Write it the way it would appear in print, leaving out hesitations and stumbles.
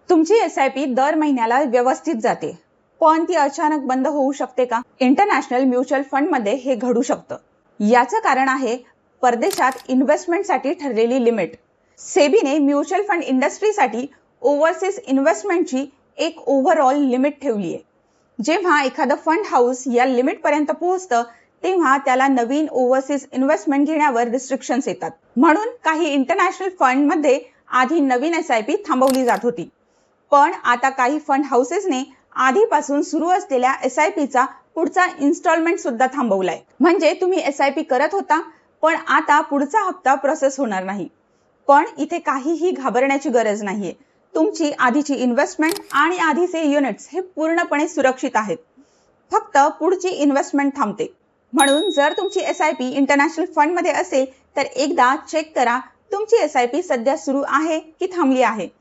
तुमची एसआयपी दर महिन्याला व्यवस्थित जाते, पण ती अचानक बंद होऊ शकते का? इंटरनॅशनल म्युच्युअल फंड मध्ये हे घडू शकतं. याचं कारण आहे परदेशात इन्व्हेस्टमेंटसाठी ठरलेली लिमिट. सेबीने म्युच्युअल फंड इंडस्ट्रीसाठी ओव्हरसीज इन्व्हेस्टमेंटची एक ओव्हरऑल लिमिट ठेवली आहे. जेव्हा एखादं फंड हाऊस या लिमिट पर्यंत पोहोचतं तेव्हा त्याला नवीन ओव्हरसीज इन्व्हेस्टमेंट घेण्यावर रिस्ट्रिक्शन्स येतात. म्हणून काही इंटरनॅशनल फंड मध्ये आधी नवीन एसआयपी थांबवली जात होती, पण आता काही फंड हाऊसेसने आधीपासून सुरू असलेल्या एसआयपीचा पुढचा इन्स्टॉलमेंट सुद्धा थांबवलाय. म्हणजे तुम्ही एसआयपी करत होता, पण आता पुढचा हप्ता प्रोसेस होणार नाही. पण इथे काहीही घाबरण्याची गरज नाहीये. तुमची आधीची इन्व्हेस्टमेंट आणि आधीचे युनिट्स हे पूर्णपणे सुरक्षित आहेत. फक्त पुढची इन्व्हेस्टमेंट थांबते. म्हणून जर तुमची एसआयपी इंटरनॅशनल फंड मध्ये असेल तर एकदा चेक करा तुमची एसआयपी सध्या सुरू आहे की थांबली आहे.